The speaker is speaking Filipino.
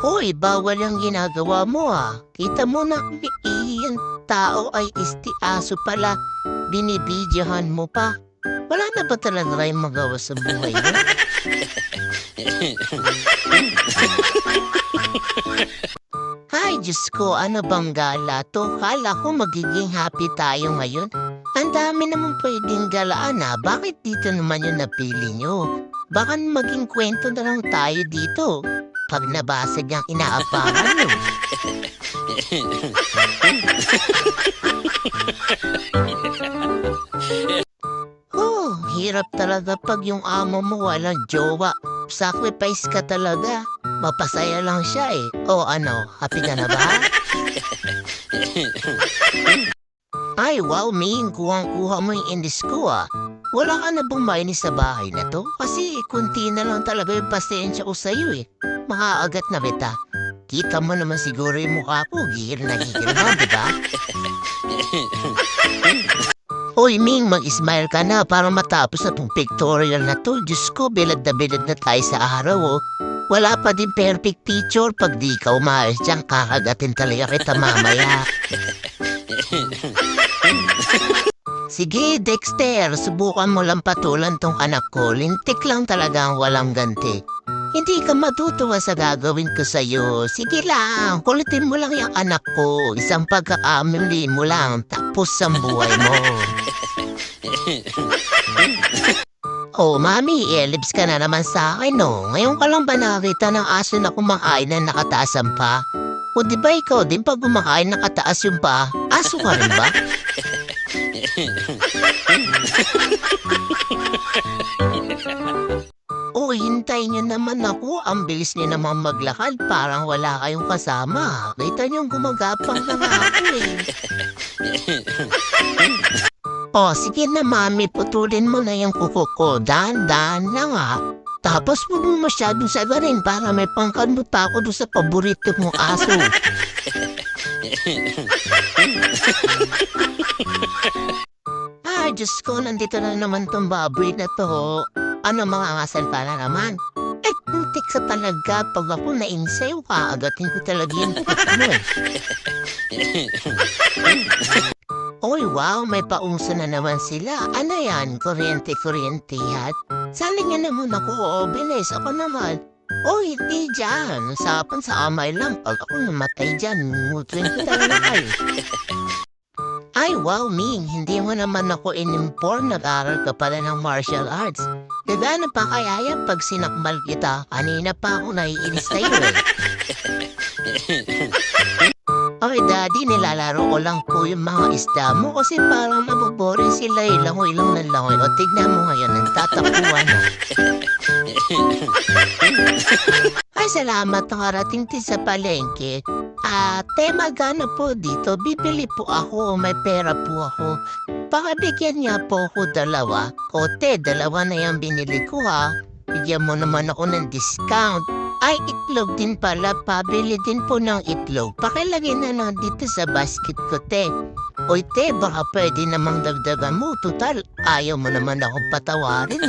Hoy, bawal ang ginagawa mo Kita mo na yung tao ay aso pala. Binibidyohan mo pa. Wala na ba talaga kayong magawa sa buhay mo? Ay, Diyos ko, ano bang gala to? Kala ko magiging happy tayo ngayon. Ang dami naman pwedeng galaan Bakit dito naman yung napili nyo? Baka maging kwento na lang tayo dito. Pag nabasag ang inaabangan nyo. Hirap talaga pag yung amo mo walang jowa. Sacrifice ka talaga. Mapasaya lang siya O ano, happy ka na ba? Ay, wow, Ming. Kuhang-kuha mo yung indis ko Wala ka na bang mainis sa bahay na to? Kasi kunti na lang talaga yung pasensya ko sa'yo Makaagat na beta. Kita mo naman siguro yung mukha ko. Gigil na, di ba? Hoy, Ming, mag-smile ka na para matapos na tong pictorial na to. Diyos ko, bilad na tayo sa araw Wala pa din perfect picture pag di ka umayos dyan. Kakagatin talaga kita mamaya. Sige, Dexter, subukan mo lang patulan tong anak ko. Lintik lang talaga ang walang ganti. Hindi ka matutuwa sa gagawin ko sa'yo. Sige lang, kulitin mo lang yung anak ko. Isang pagkakamali mo lang, tapos ang buhay mo. Mami, lips ka na naman sa akin, Ngayon ka lang ba nakakita ng aso na kumakain na nakataas ang pa? O di ba ikaw din pag kumakain nakataas yung pa? Aso ka rin ba? Hintayin niyo naman ako. Ang bilis niyo naman maglakad. Parang wala kayong kasama. Kita niyong gumagapang na nga ako sige na, Mami. Putulin mo na yung kuko ko. Dahan-dahan na nga. Tapos huwag mo masyadong sagarin para may pangkanot ako doon sa paborito mong aso. Diyos ko, nandito na naman tong baboy na to. Ano mga ngasal pa na naman? Muntik ka talaga. Pag ako na-insayo ka, agatin ko talaga yung puto Oy, wow, may paungso na naman sila. Ano yan? Kuryente yan? Sali nga naman ako, bilis. Ako naman. Hindi dyan. Usapan sa amay lang. Pag ako namatay dyan, mutuin ko talaga kayo. Ay, wow, Ming. Hindi mo naman ako in-inform. Nag-aral ka pala ng martial arts. Gagana pa kaya yan pag sinakmal kita? Kanina pa ako naiinis sa'yo Daddy, nilalaro ko lang po yung mga isda mo kasi parang naboboring sila langoy lang ng langoy. Tignan mo ngayon, nagtatapuan Ay, salamat nakarating din sa palengke. Magkano po dito? Bibili po ako, may pera po ako. Baka bigyan niya po ako dalawa. Dalawa na yung binili ko Bigyan mo naman ako ng discount. Ay, itlog din pala. Pabili din po ng itlog. Pakilagay na lang dito sa basket ko, baka pwede namang dagdagan mo. Total, ayaw mo naman akong patawarin